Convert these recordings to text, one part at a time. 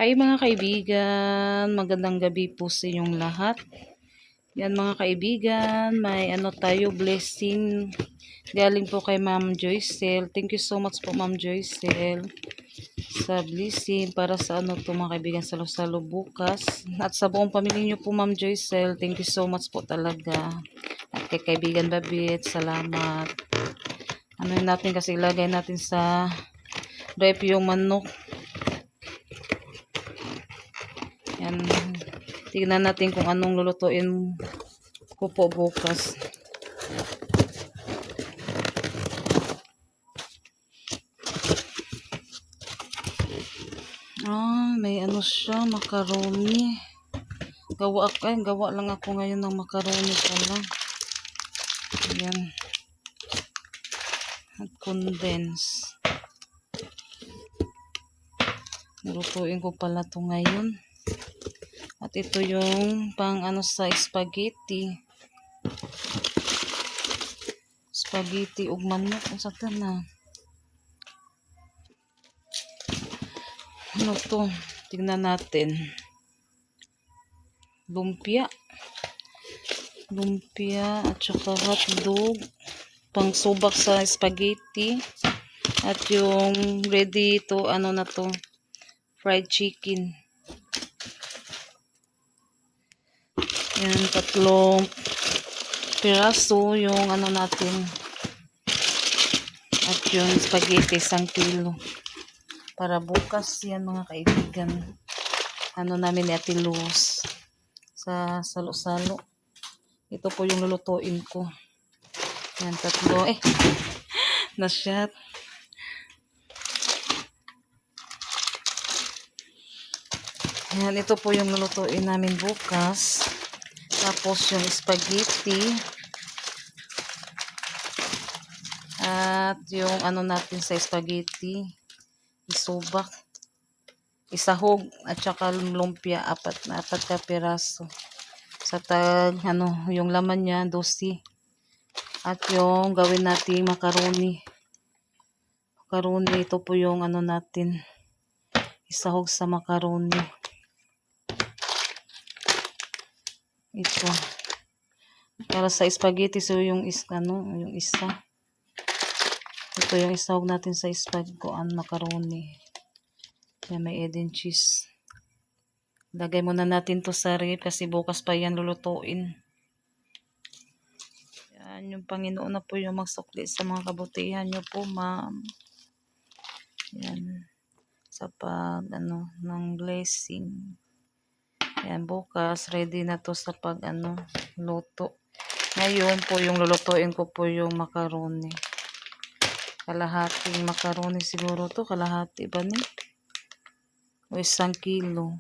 Hi mga kaibigan, magandang gabi po sa inyong lahat. Yan mga kaibigan, may ano tayo, blessing. Galing po kay Ma'am Joycel. Thank you so much po Ma'am Joycel sa blessing para sa ano to mga kaibigan, salo-salo bukas. At sa buong pamilya niyo po Ma'am Joycel, thank you so much po talaga. At kay kaibigan Babit, salamat. Ano natin kasi ilagay natin sa rep yung manok. Yan. Tignan natin kung anong lulutuin ko po bukas. May ano siya, macaroni. Gawa lang ako ngayon ng macaroni pala. Ayan. At condense. Lutuin ko pala to ngayon. At ito yung pang ano sa spaghetti. Spaghetti ug manok. Ang sakta na. Ano to? Tignan natin. Lumpia. Lumpia at saka hotdog. Pang subak sa spaghetti. At yung ready to ano na to. Fried chicken. Yan, 3 piraso yung ano natin. At yung spaghetti, 1 kilo. Para bukas yan mga kaibigan. Ano namin ni Ate Luz. Sa salo-salo. Ito po yung lulutuin ko. Yan, 3. Na-shot. Yan, ito po yung lulutuin namin bukas. Tapos yung spaghetti. At yung ano natin sa spaghetti. Isubak. Isahog. At saka lumpia. 4 ka piraso. Sa ano, yung laman niya, 12. At yung gawin natin macaroni. Macaroni, ito po yung ano natin. Isahog sa macaroni. Ito. Para sa spaghetti, so yung yung isa. Ito yung isahog natin sa spaghetti, macaroni. Yan, may egg and cheese. Lagay muna natin to sa ref kasi bukas pa yan lulutuin. Yan, yung Panginoon na po yung magsukli sa mga kabutihan nyo po, ma'am. Yan. Sa pag, ng blessing. Yan, bukas, ready na to sa pag, luto. Ngayon po, yung lulutuin ko po yung macaroni. Kalahating macaroni siguro to. Kalahati ba ni? O 1 kilo.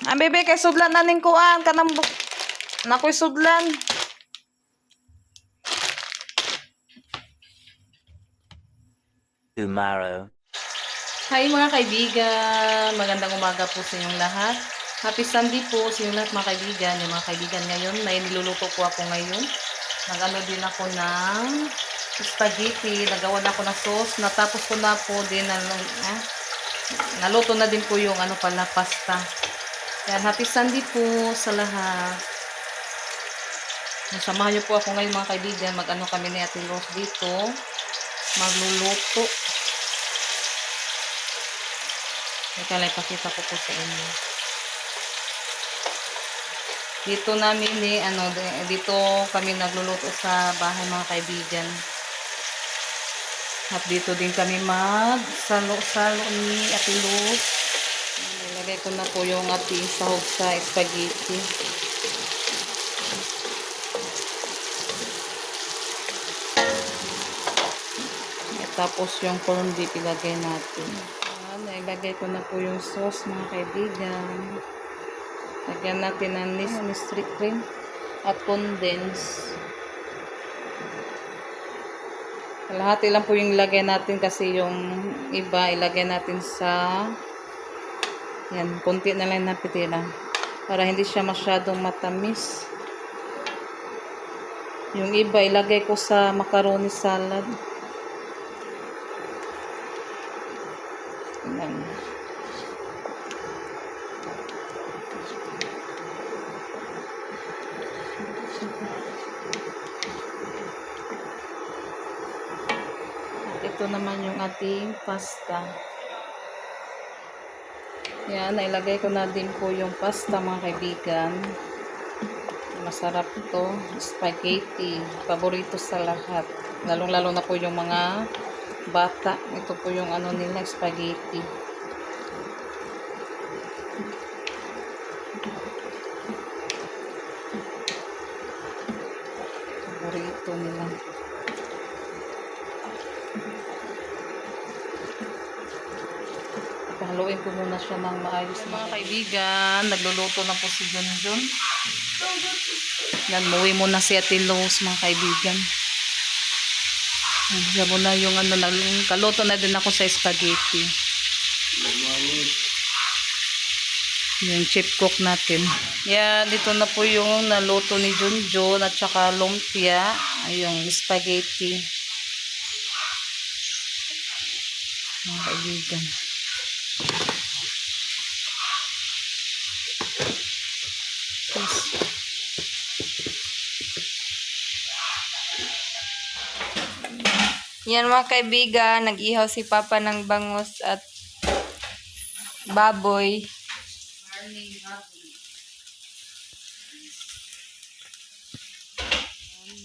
Bebe, kay sudlan na ning kuan. Kanang nakoy sudlan. Tomorrow. Hi mga kaibigan, magandang umaga po sa inyong lahat. Happy Sunday po sa inyong lahat mga kaibigan. Yung mga kaibigan ngayon, may niluluto po ako ngayon. Nag-ano din ako ng spaghetti, nagawa na ako ng sauce, natapos ko na po din naluto na din po yung pala pasta. Yan, happy Sunday po sa lahat. Samahan niyo po ako ngayon mga kaibigan, kami ni Ate Rose dito, magluluto. Teka lang, ipakita ko po sa inyo. Dito namin dito kami nagluluto sa bahay mga kaibigan. At dito din kami magsalo-salo ni Ate Luz. Nilagay ko na po yung ating sahog sa spaghetti. At tapos yung corned beef ilagay natin. Nailagay ko na po yung sauce mga kaibigan. Lagyan natin ng street cream at condense. Kalahati lang po yung ilagay natin kasi yung iba ilagay natin sa yan, konti na lang napitira para hindi siya masyadong matamis. Yung iba ilagay ko sa macaroni salad. ito naman yung ating pasta. Yan, nailagay ko na din po yung pasta mga kaibigan. Masarap to, spaghetti. Paborito sa lahat. Lalong-lalo na po yung mga bata. Ito po yung ano nila, spaghetti. Paborito nila. Haluin ko muna siya ng maayos. Mga kaibigan, nagluluto na po si Junjun. Yan, muwi muna si Ate Los, mga kaibigan. Yan muna yung ano, kaluto na din ako sa spaghetti. Yung chip cook natin. Yan, dito na po yung naluto ni Junjun at saka lumpia. Yung spaghetti. Mga kaibigan. Yan mga kaibigan, nag-ihaw si Papa ng bangus at baboy.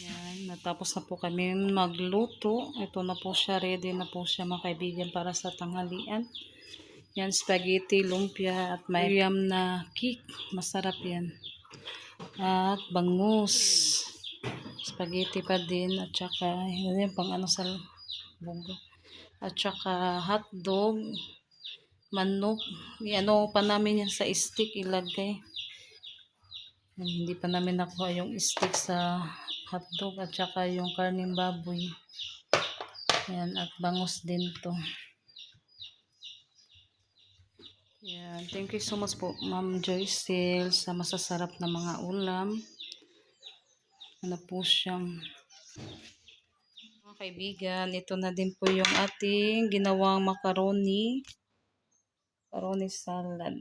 Yan, natapos na po kami magluto. Ito na po siya, ready na po siya mga kaibigan para sa tanghalian. Yan, spaghetti, lumpia at may yam na cake. Masarap yan. At bangus. Spaghetti pa din at saka yun pang ano sa bugo. At saka hotdog, manok. Ano pa namin yan sa stick ilagay. Hindi pa namin nakuha yung stick sa hotdog at saka yung karning baboy. Yan, at bangus din to. Yan, thank you so much po Ma'am Joycel sa masasarap na mga ulam. Ano po siyang mga kaibigan, ito na din po yung ating ginawang macaroni salad.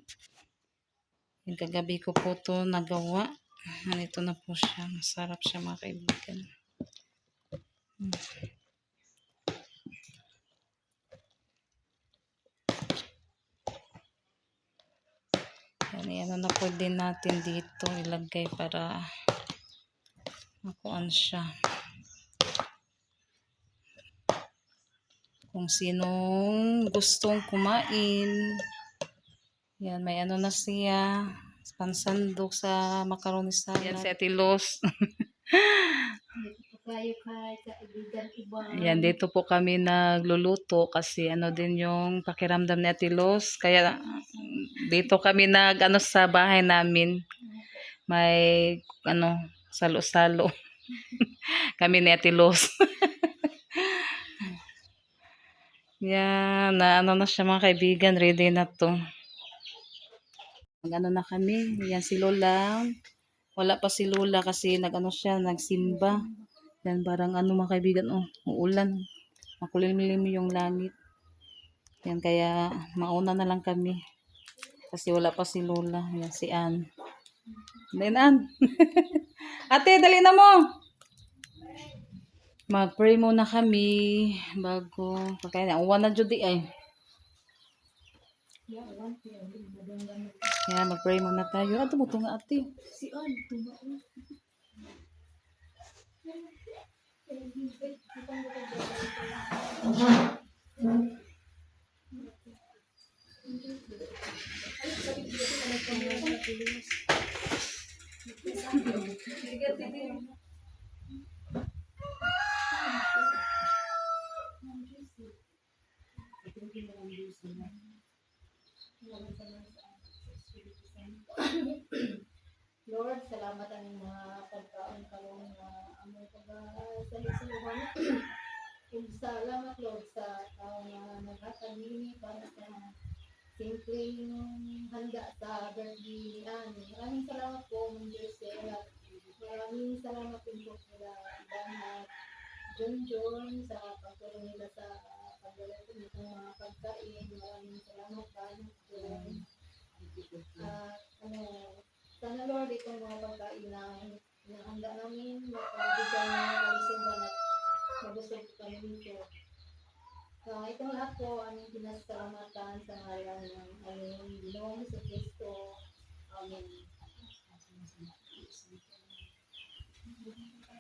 Yung kagabi ko po to nagawa. Ito na po siya, masarap siya mga kaibigan. Yan, ano na po din natin dito ilagay para makuan siya. Kung sinong gustong kumain. Yan, may ano na siya. Pansandok sa macaroni salad. Yan si Ate Los. Yan, dito po kami nagluluto kasi ano din yung pakiramdam ni Ate Los. Kaya dito kami ano sa bahay namin. May ano, salo-salo. Kami ni Ate Los. Yan, na ano na siya mga kaibigan, ready na to. Mag-ano na kami, yan si Lola. Wala pa si Lola kasi nag-ano siya, nagsimba. Yan, parang ano mga kaibigan, uulan. Makulimlim yung langit. Yan, kaya mauna na lang kami. Kasi wala pa si Lola. Yan, si Ann. Then, Ann. Ate, dali na mo! Mag-pray muna kami bago kakain. Uwan na Judy ay. Kaya mag-pray muna tayo. Ato mo ito nga ate. Si Ann, ito nga. Lord, salamat ang mga pagkaon kalong na among pag-salisaluhan. Kung salamat Lord sa tao na naghatag nini para sa simpleng handa sa birthday ni Annie. Maraming salamat po, Ma'am Josel. Maraming salamat din po sila Dan at Junjun sa pagtulong nila sa paglalagay nitong mga pagkain. Maraming salamat Dan. Sana Lord, itong mga pagkain na hinahanda namin, mapabigyan ng kalusugan at mabusog kami nito. Itong lahat po aming pinasalamatan sa ngalan ng aming Ginoong Jesucristo. Amen.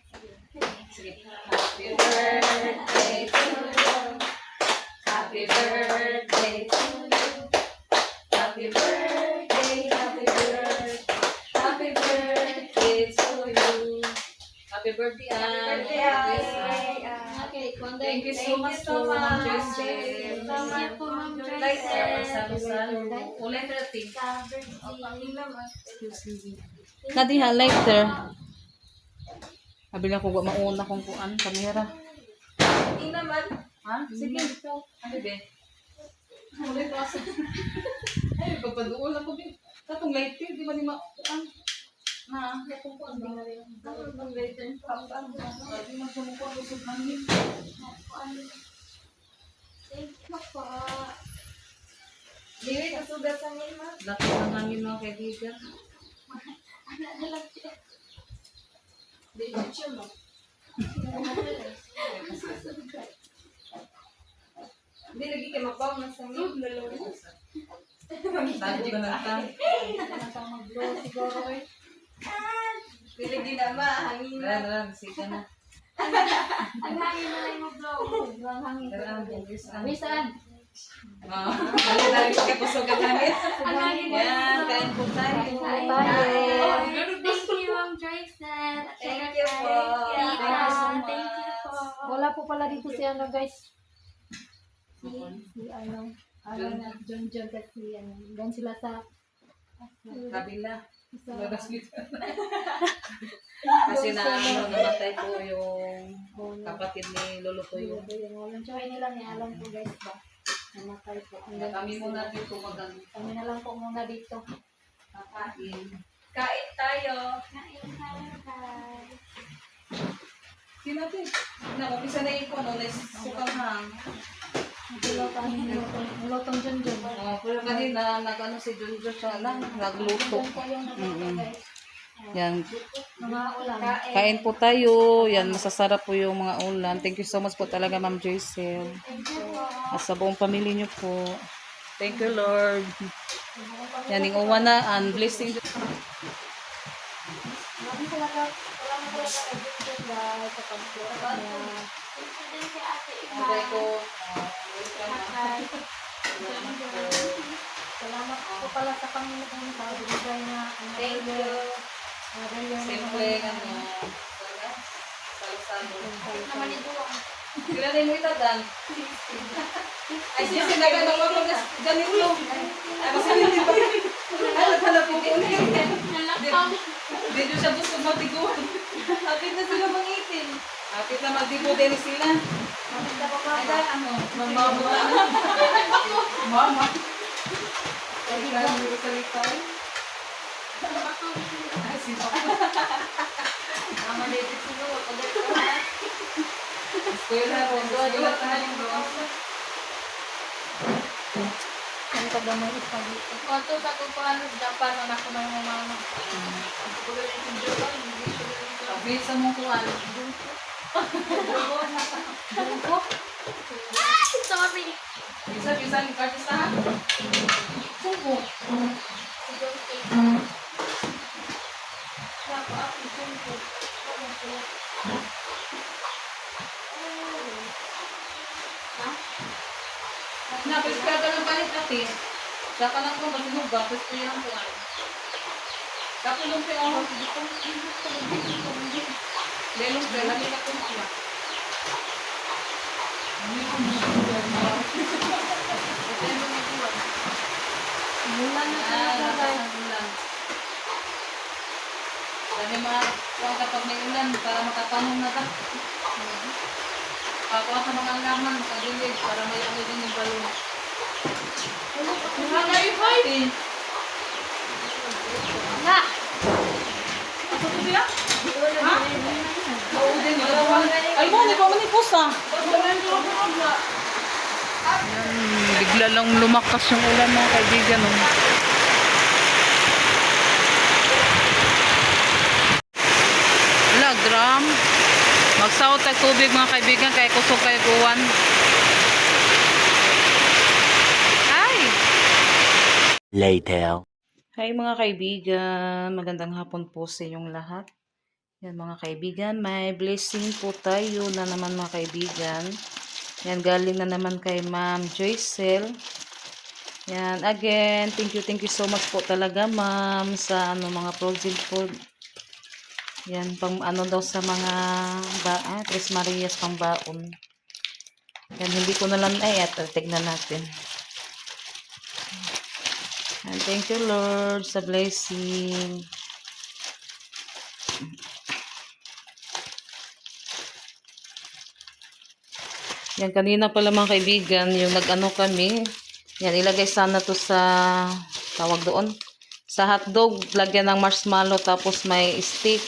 Happy birthday to you. Happy birthday to you. Happy birthday, happy birthday. Happy birthday to you. Happy birthday, Ann. Okay, Thank you so much po, Ma'am Joyce. Salamat po, Ma'am Joyce. Lighter. Ulay rating. Excuse me. Nadiha, lighter. Sabi na ko, mauna kong kuan, kamera. Hindi naman. Ha? Sige. Ano ba? Ulay pa sa... Ay, pagpaduol ako ba? Katong lighter, di ba ni kuan? Na, katong kuan ba? Katong lighter. Di man sumukwa, busog hangin. Thank you po. Dili kasugat sa nila. Laki ng hangin mga kaibigan. Hindi lagi kayo magbaw na sa nila. Tago ka na ka. Mag-blow siguro eh. Hindi lagi na mahangin na. Dara, sige na. Ang hangin na lang mag-blow. Ang hangin. Dara, bugis na. Bisan. Dali dali ka busog ang hangin. Ang hangin. Yan, kain po tayo. Thank you, Ma'am Joyce. Thank you po. Thank you so much. Thank you po. Wala po pala dito si ano guys. Si ano. Na John kasi ano. Doon sila sa Kabila. sa Kasi na ano, namatay po yung kapatid ni Lolo Toyo. yung walang tsuhay nila ni alam po guys ba. Namatay po. Kami muna dito mag Kami na lang po muna dito. kakain. Kain tayo. Kain tayo guys. Sinabi, umpisa na ipon, sukang hang. Nilotong John John. Pero kanina, nag-ano si Junjo siya lang, nagluto. Yan po yung guys. Yan, Mga ulam. kain po tayo. Yan, masasarap po yung mga ulam. Thank you so much po talaga, Ma'am Joyce. At sa buong pamilya niyo po. Thank you, Lord. Yan, yung uwan na, and blessing. Maraming salamat po kay John guys sa pagsulat niya. Abay ko, Salamat po pala sa Panginoon sa binigay na Thank you. simple, ano, salo-salo. Naman ito ang Sila din mo itadan. Ay, siya sinaga na wala na ganito. Ay, masalit din ba? Ay, naghanap po ko. Hindi nyo siya gusto matiguan. Hapit na sila mangitin. Kapit na magdibo din sila. Ay, ano, mamamula na. Mama. Ay, kaya mo salita. Ay, sino ko. Mama David sila. Pagkat ko na. Eskwela, rondo, diba tayo yung bronze? ang tagamay isa dito. Kung sa kukuhan ng Japan, anak ko na yung mama. Sabi sa mong kuwan. Sorry. Bisa ni Kartisa. Subo. Napis ka ng palit natin. Saka lang kung masinuga, tapos ko yung kuwan. Kapulong ko yung lelong ka, lagi ka kung kuwan. Mula na talaga guys. Dami mga kuwan kapag may ulan para makapanong na ka. Pakuha sa mga laman sa gilid para may amoy din yung balon. Wala yung fight! Na! Asa ko sila? Ha? Oo din, dalawa. Ay mo, di ba manipos ah? Bigla lang lumakas yung ulan mga kaibigan. Wala, gram. Magsawot ang tubig mga kaibigan kaya kusog kayo kuwan. later. Hi mga kaibigan, magandang hapon po sa inyong lahat. Yan mga kaibigan, may blessing po tayo na naman mga kaibigan. Yan, galing na naman kay Ma'am Joycel. Yan, again, thank you so much po talaga ma'am sa mga frozen food. Yan, pang daw sa mga Tres Marias pang baon. Yan, hindi ko na lang tignan natin. And thank you Lord sa blessing. Yan, kanina pala mga kaibigan, yung kami. Yan, ilagay sana to sa, tawag doon, sa hotdog, lagyan ng marshmallow, tapos may stick.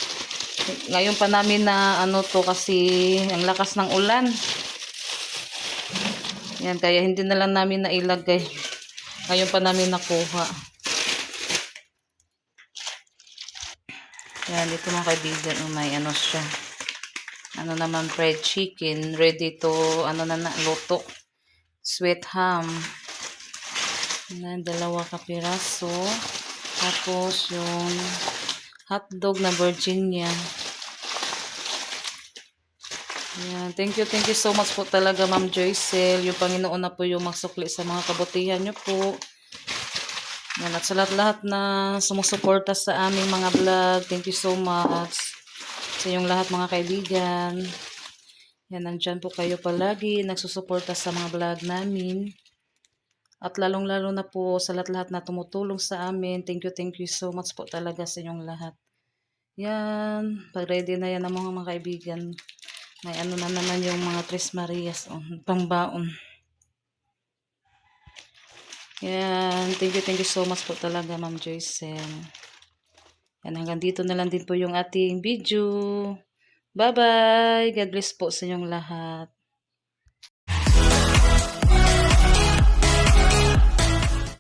Ngayon pa namin na to kasi ang lakas ng ulan. Yan, kaya hindi na lang namin nailagay. Ngayon pa namin nakuha. Yan, ito mga kaibigan, may siya. Naman fried chicken, ready to, luto. Sweet ham. Yan, 2 kapiraso. Tapos, yung hotdog na Virginia. Yan, thank you so much po talaga Ma'am Joycel. Yung Panginoon na po yung magsukli sa mga kabutihan nyo po. Yan, at sa lahat na sumusuporta sa aming mga vlog, thank you so much. Sa inyong lahat mga kaibigan. Yan, nandyan po kayo palagi, nagsusuporta sa mga vlog namin. At lalong-lalo na po sa lahat na tumutulong sa amin. Thank you so much po talaga sa inyong lahat. Yan, pag-ready na yan ang mga kaibigan. May na naman yung mga Tres Marias, pangbaon. Yan, thank you so much po talaga Ma'am Joycel. Yan, hanggang dito na lang din po yung ating video. Bye-bye! God bless po sa inyong lahat.